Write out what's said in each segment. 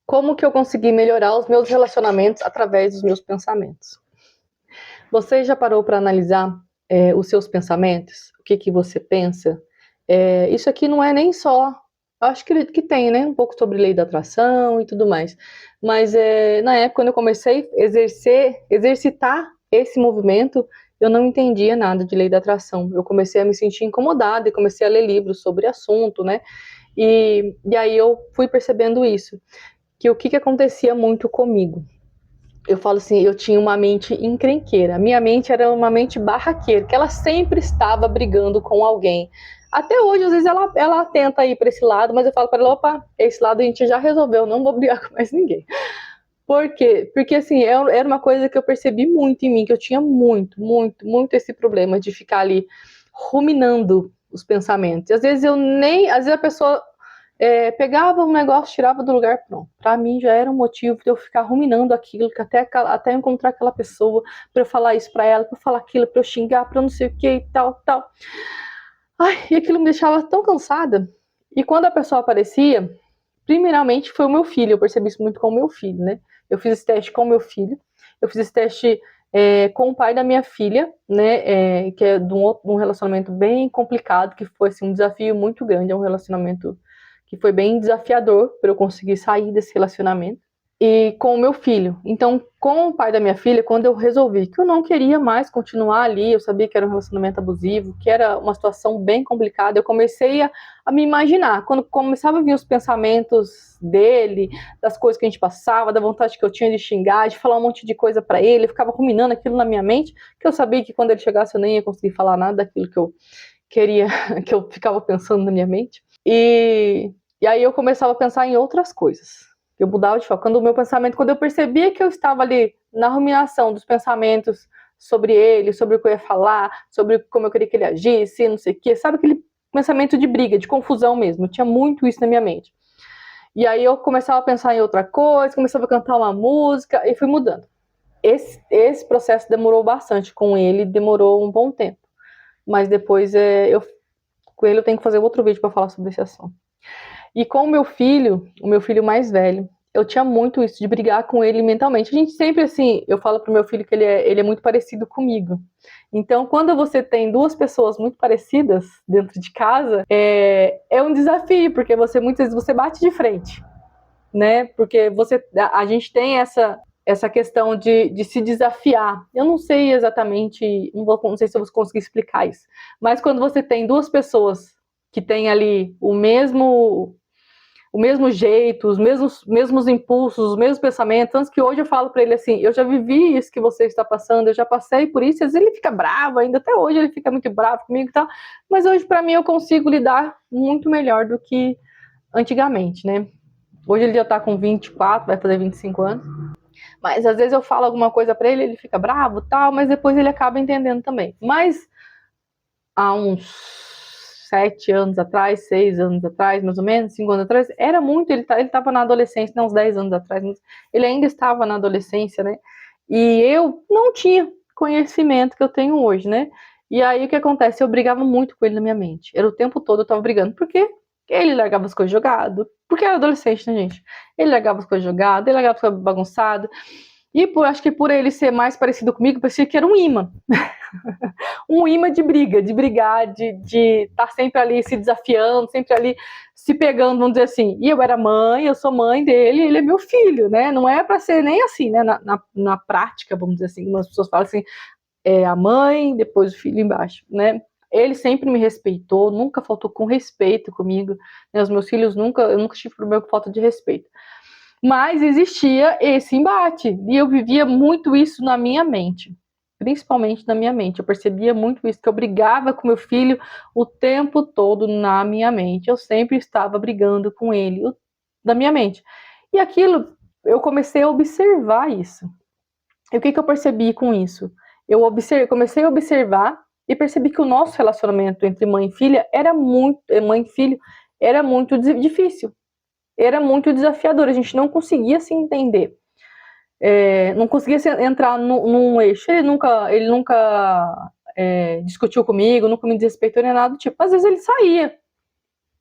Como que eu consegui melhorar os meus relacionamentos através dos meus pensamentos? Você já parou para analisar os seus pensamentos? O que que você pensa? Isso aqui não é nem só, acho que tem, né? Um pouco sobre lei da atração e tudo mais. Mas na época, quando eu comecei a exercitar esse movimento, eu não entendia nada de lei da atração. Eu comecei a me sentir incomodada e comecei a ler livros sobre o assunto, né? E aí eu fui percebendo isso, que o que acontecia muito comigo. Eu falo assim, eu tinha uma mente encrenqueira. Minha mente era uma mente barraqueira, que ela sempre estava brigando com alguém. Até hoje, às vezes, ela tenta ir para esse lado, mas eu falo para ela, opa, esse lado a gente já resolveu, não vou brigar com mais ninguém. Por quê? Porque, assim, era uma coisa que eu percebi muito em mim, que eu tinha muito esse problema de ficar ali ruminando os pensamentos. Às vezes a pessoa pegava um negócio, tirava do lugar, pronto. Para mim já era um motivo de eu ficar ruminando aquilo, que até encontrar aquela pessoa, para eu falar isso para ela, para eu falar aquilo, para eu xingar, para eu não sei o que e tal. Ai, e aquilo me deixava tão cansada. E quando a pessoa aparecia, primeiramente foi o meu filho, eu percebi isso muito com o meu filho, né? Eu fiz esse teste com o meu filho, eu fiz esse teste com o pai da minha filha, né? Que é de um relacionamento bem complicado, que foi assim, um desafio muito grande, é um relacionamento que foi bem desafiador para eu conseguir sair desse relacionamento. E com o meu filho. Então, com o pai da minha filha, quando eu resolvi que eu não queria mais continuar ali, eu sabia que era um relacionamento abusivo, que era uma situação bem complicada, eu comecei a me imaginar. Quando começava a vir os pensamentos dele, das coisas que a gente passava, da vontade que eu tinha de xingar, de falar um monte de coisa para ele, eu ficava ruminando aquilo na minha mente, que eu sabia que quando ele chegasse eu nem ia conseguir falar nada daquilo que eu queria, que eu ficava pensando na minha mente. E aí eu começava a pensar em outras coisas. Eu mudava de foco. Quando eu percebia que eu estava ali na ruminação dos pensamentos sobre ele, sobre o que eu ia falar, sobre como eu queria que ele agisse, não sei o quê, sabe aquele pensamento de briga, de confusão mesmo. Eu tinha muito isso na minha mente. E aí eu começava a pensar em outra coisa, começava a cantar uma música e fui mudando. Esse processo demorou bastante com ele, demorou um bom tempo. Mas depois com ele eu tenho que fazer outro vídeo para falar sobre esse assunto. E com o meu filho mais velho, eu tinha muito isso de brigar com ele mentalmente. A gente sempre, assim, eu falo pro meu filho que ele é muito parecido comigo. Então, quando você tem duas pessoas muito parecidas dentro de casa, é um desafio, porque muitas vezes você bate de frente, né? Porque a gente tem essa questão de se desafiar. Eu não sei exatamente, não sei se eu vou conseguir explicar isso, mas quando você tem duas pessoas que têm ali o mesmo jeito, os mesmos impulsos, os mesmos pensamentos, tanto que hoje eu falo para ele assim, eu já vivi isso que você está passando, eu já passei por isso, às vezes ele fica bravo ainda, até hoje ele fica muito bravo comigo e tal, mas hoje para mim eu consigo lidar muito melhor do que antigamente, né? Hoje ele já tá com 24, vai fazer 25 anos, mas às vezes eu falo alguma coisa para ele, ele fica bravo e tal, mas depois ele acaba entendendo também. Mas há uns 7 anos atrás, 6 anos atrás, mais ou menos, 5 anos atrás, era muito, ele estava na adolescência, não, uns 10 anos atrás, mas ele ainda estava na adolescência, né? E eu não tinha conhecimento que eu tenho hoje, né? E aí o que acontece? Eu brigava muito com ele na minha mente. Era o tempo todo eu tava brigando. Por quê? Porque ele largava as coisas jogadas. Porque era adolescente, né, gente? Ele largava as coisas jogadas, ele largava as coisas bagunçadas. E acho que por ele ser mais parecido comigo, parecia que era um imã. Um imã de briga, de brigar, de estar sempre ali se desafiando, sempre ali se pegando, vamos dizer assim. E eu era mãe, eu sou mãe dele, ele é meu filho, né? Não é para ser nem assim, né? Na prática, vamos dizer assim, algumas pessoas falam assim, a mãe, depois o filho embaixo, né? Ele sempre me respeitou, nunca faltou com respeito comigo, né? Os meus filhos eu nunca tive problema com falta de respeito. Mas existia esse embate, e eu vivia muito isso na minha mente, principalmente na minha mente. Eu percebia muito isso, que eu brigava com meu filho o tempo todo na minha mente. Eu sempre estava brigando com ele na minha mente. E aquilo, eu comecei a observar isso. E o que eu percebi com isso? Comecei a observar e percebi que o nosso relacionamento entre mãe e filha mãe e filho, era muito difícil. Era muito desafiador, a gente não conseguia se entender. Não conseguia entrar num eixo. Ele nunca discutiu comigo, nunca me desrespeitou nem nada do tipo. Às vezes ele saía,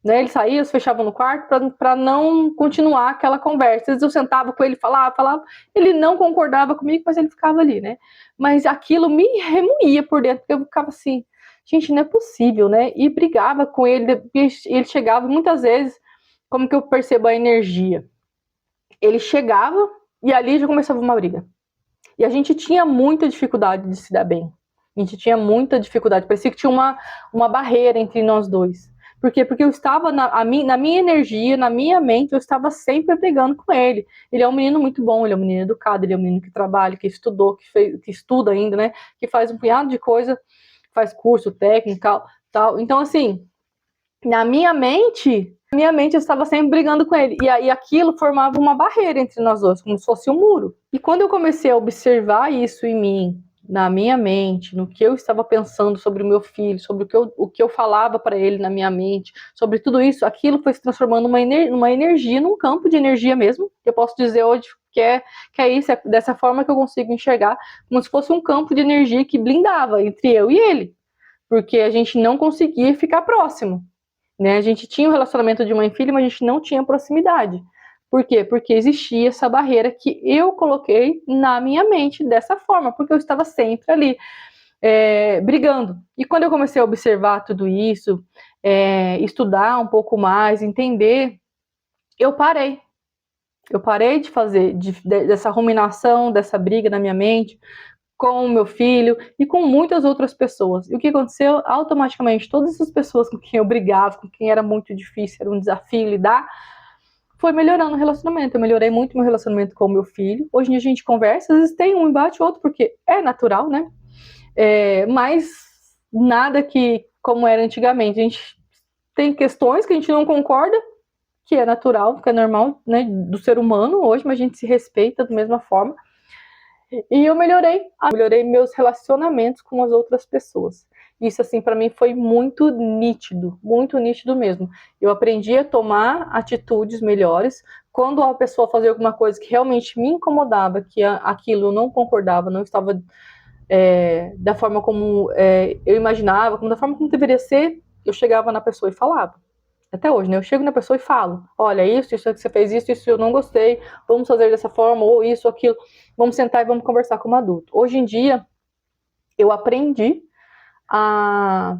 né? Ele saía, eu fechava no quarto para não continuar aquela conversa. Às vezes eu sentava com ele, falava, ele não concordava comigo, mas ele ficava ali, né? Mas aquilo me remoía por dentro, porque eu ficava assim, gente, não é possível, né? E brigava com ele, ele chegava muitas vezes, como que eu percebo a energia? Ele chegava e ali já começava uma briga. E a gente tinha muita dificuldade de se dar bem. A gente tinha muita dificuldade. Parecia que tinha uma barreira entre nós dois. Por quê? Porque eu estava na minha energia, na minha mente, eu estava sempre brigando com ele. Ele é um menino muito bom, ele é um menino educado, ele é um menino que trabalha, que estudou, que estuda ainda, né? Que faz um punhado de coisa, faz curso técnico, tal. Então, assim, na minha mente eu estava sempre brigando com ele. E aí aquilo formava uma barreira entre nós dois, como se fosse um muro. E quando eu comecei a observar isso em mim, na minha mente, no que eu estava pensando sobre o meu filho, sobre o que eu falava para ele na minha mente, sobre tudo isso, aquilo foi se transformando numa energia, num campo de energia mesmo. Eu posso dizer hoje que é isso, é dessa forma que eu consigo enxergar, como se fosse um campo de energia que blindava entre eu e ele. Porque a gente não conseguia ficar próximo. Né? A gente tinha um relacionamento de mãe e filho, mas a gente não tinha proximidade. Por quê? Porque existia essa barreira que eu coloquei na minha mente dessa forma, porque eu estava sempre ali brigando. E quando eu comecei a observar tudo isso, estudar um pouco mais, entender, eu parei. Eu parei de fazer dessa ruminação, dessa briga na minha mente, com o meu filho e com muitas outras pessoas. E o que aconteceu? Automaticamente, todas essas pessoas com quem eu brigava, com quem era muito difícil, era um desafio lidar, foi melhorando o relacionamento. Eu melhorei muito meu relacionamento com o meu filho. Hoje em dia a gente conversa, às vezes tem um embate ou outro, porque é natural, né? Mas nada que como era antigamente. A gente tem questões que a gente não concorda, que é natural, que é normal, né, do ser humano hoje, mas a gente se respeita da mesma forma. E eu melhorei meus relacionamentos com as outras pessoas. Isso, assim, para mim foi muito nítido mesmo. Eu aprendi a tomar atitudes melhores. Quando a pessoa fazia alguma coisa que realmente me incomodava, que aquilo eu não concordava, não estava da forma como eu imaginava, da forma como deveria ser, eu chegava na pessoa e falava. Até hoje, né? Eu chego na pessoa e falo, olha, isso que você fez, isso eu não gostei, vamos fazer dessa forma, ou isso, aquilo, vamos sentar e vamos conversar como adulto. Hoje em dia, eu aprendi a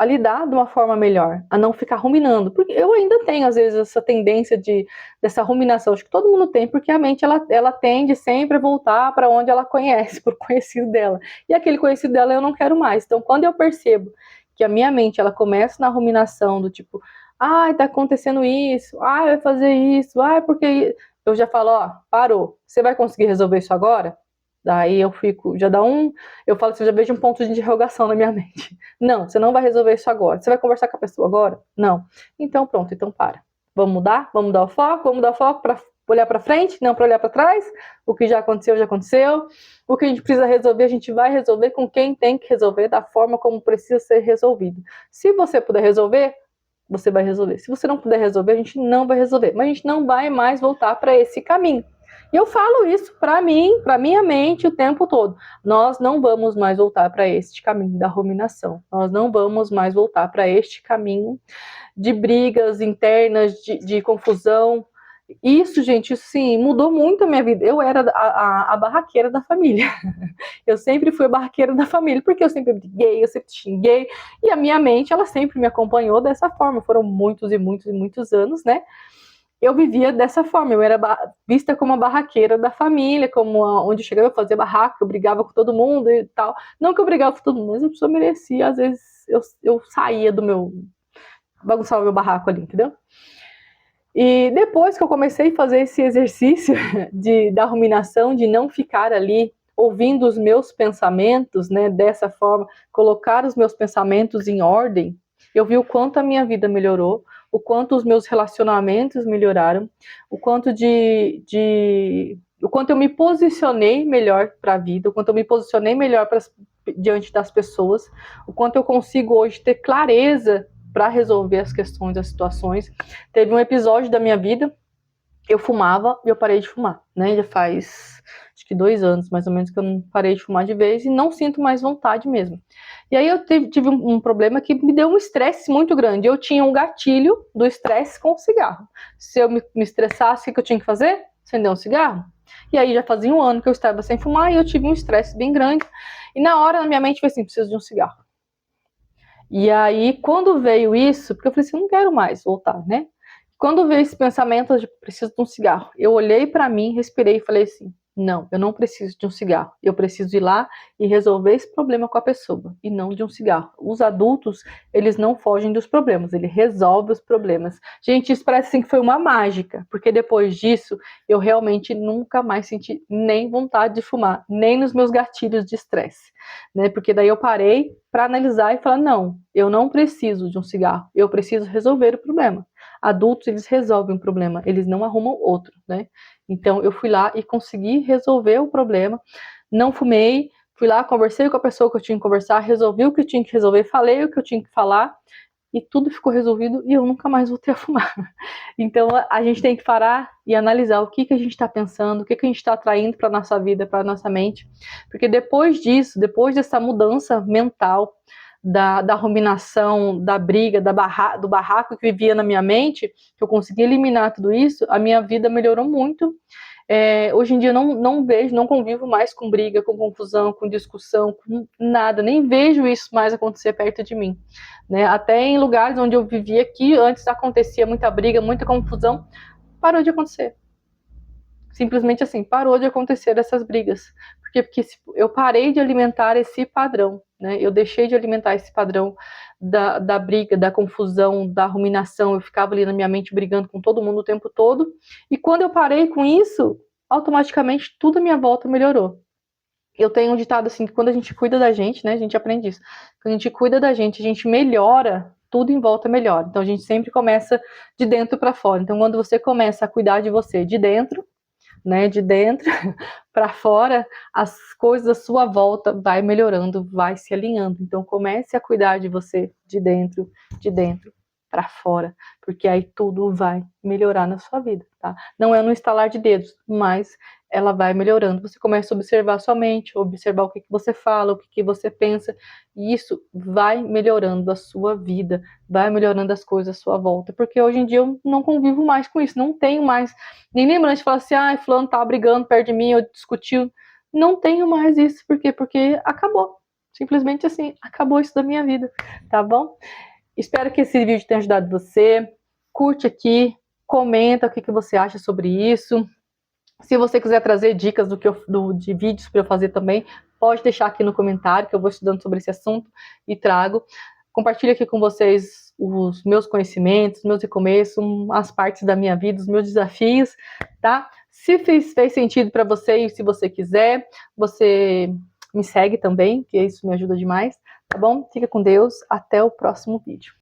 lidar de uma forma melhor, a não ficar ruminando, porque eu ainda tenho, às vezes, essa tendência dessa ruminação, acho que todo mundo tem, porque a mente, ela tende sempre a voltar para onde ela conhece, para o conhecido dela, e aquele conhecido dela eu não quero mais. Então, quando eu percebo que a minha mente, ela começa na ruminação do tipo, tá acontecendo isso, vai fazer isso, porque eu já falo, parou, você vai conseguir resolver isso agora? Daí eu fico, eu falo assim, eu já vejo um ponto de interrogação na minha mente. Não, você não vai resolver isso agora. Você vai conversar com a pessoa agora? Não. Então pronto, então para. Vamos mudar? Vamos mudar o foco para olhar para frente, não para olhar para trás. O que já aconteceu, já aconteceu. O que a gente precisa resolver, a gente vai resolver com quem tem que resolver, da forma como precisa ser resolvido. Se você puder resolver, você vai resolver. Se você não puder resolver, a gente não vai resolver. Mas a gente não vai mais voltar para esse caminho. E eu falo isso para mim, para minha mente o tempo todo. Nós não vamos mais voltar para este caminho da ruminação. Nós não vamos mais voltar para este caminho de brigas internas, de confusão. Isso, gente, sim, mudou muito a minha vida. Eu era a barraqueira da família. Eu sempre fui a barraqueira da família, porque eu sempre briguei, eu sempre xinguei. E a minha mente, ela sempre me acompanhou dessa forma. Foram muitos e muitos e muitos anos, né? Eu vivia dessa forma, eu era vista como a barraqueira da família, como onde eu chegava eu fazia barraco, eu brigava com todo mundo e tal. Não que eu brigava com todo mundo, mas a pessoa merecia, às vezes eu saía bagunçava o meu barraco ali, entendeu? E depois que eu comecei a fazer esse exercício da ruminação, de não ficar ali ouvindo os meus pensamentos, né, dessa forma, colocar os meus pensamentos em ordem, eu vi o quanto a minha vida melhorou, o quanto os meus relacionamentos melhoraram, o quanto o quanto eu me posicionei melhor para a vida, o quanto eu me posicionei melhor diante das pessoas, o quanto eu consigo hoje ter clareza para resolver as questões, as situações. Teve um episódio da minha vida, eu fumava e eu parei de fumar, né? Já faz que 2 anos, mais ou menos, que eu não parei de fumar de vez e não sinto mais vontade mesmo. E aí eu tive um problema que me deu um estresse muito grande. Eu tinha um gatilho do estresse com o cigarro. Se eu me estressasse, o que eu tinha que fazer? Acender um cigarro. E aí já fazia 1 ano que eu estava sem fumar e eu tive um estresse bem grande. E na hora, na minha mente, foi assim, preciso de um cigarro. E aí, quando veio isso, porque eu falei assim, não quero mais voltar, né? Quando veio esse pensamento de preciso de um cigarro, eu olhei para mim, respirei e falei assim, não, eu não preciso de um cigarro. Eu preciso ir lá e resolver esse problema com a pessoa, e não de um cigarro. Os adultos, eles não fogem dos problemas, eles resolvem os problemas. Gente, isso parece assim que foi uma mágica, porque depois disso, eu realmente nunca mais senti nem vontade de fumar, nem nos meus gatilhos de estresse, né? Porque daí eu parei para analisar e falar, não, eu não preciso de um cigarro, eu preciso resolver o problema. Adultos, eles resolvem o problema, eles não arrumam outro, né? Então, eu fui lá e consegui resolver o problema, não fumei, fui lá, conversei com a pessoa que eu tinha que conversar, resolvi o que eu tinha que resolver, falei o que eu tinha que falar, e tudo ficou resolvido e eu nunca mais voltei a fumar. Então, a gente tem que parar e analisar o que a gente está pensando, o que a gente está atraindo para a nossa vida, para a nossa mente, porque depois disso, depois dessa mudança mental, da ruminação, da briga, do barraco que vivia na minha mente, que eu consegui eliminar tudo isso, a minha vida melhorou muito. Hoje em dia eu não vejo, não convivo mais com briga, com confusão, com discussão, com nada, nem vejo isso mais acontecer perto de mim, né? Até em lugares onde eu vivia que antes acontecia muita briga, muita confusão, parou de acontecer. Simplesmente assim, parou de acontecer essas brigas. Porque eu parei de alimentar esse padrão, né? Eu deixei de alimentar esse padrão da briga, da confusão, da ruminação. Eu ficava ali na minha mente brigando com todo mundo o tempo todo. E quando eu parei com isso, automaticamente tudo à minha volta melhorou. Eu tenho um ditado assim, que quando a gente cuida da gente, né? A gente aprende isso. Quando a gente cuida da gente, a gente melhora, tudo em volta melhora. Então a gente sempre começa de dentro para fora. Então quando você começa a cuidar de você de dentro, né, de dentro para fora, as coisas à sua volta vai melhorando, vai se alinhando. Então comece a cuidar de você de dentro para fora, porque aí tudo vai melhorar na sua vida, tá? Não é no estalar de dedos, mas ela vai melhorando. Você começa a observar a sua mente, observar o que você fala, o que você pensa, e isso vai melhorando a sua vida, vai melhorando as coisas à sua volta, porque hoje em dia eu não convivo mais com isso, não tenho mais nem lembrança de falar assim, ah, fulano tá brigando perto de mim, eu discutiu. Não tenho mais isso, por quê? Porque acabou. Simplesmente assim, acabou isso da minha vida, tá bom? Espero que esse vídeo tenha ajudado você. Curte aqui, comenta o que você acha sobre isso. Se você quiser trazer dicas de vídeos para eu fazer também, pode deixar aqui no comentário, que eu vou estudando sobre esse assunto e trago. Compartilho aqui com vocês os meus conhecimentos, meus recomeços, as partes da minha vida, os meus desafios, tá? Se fez sentido para você e se você quiser, você me segue também, que isso me ajuda demais, tá bom? Fica com Deus, até o próximo vídeo.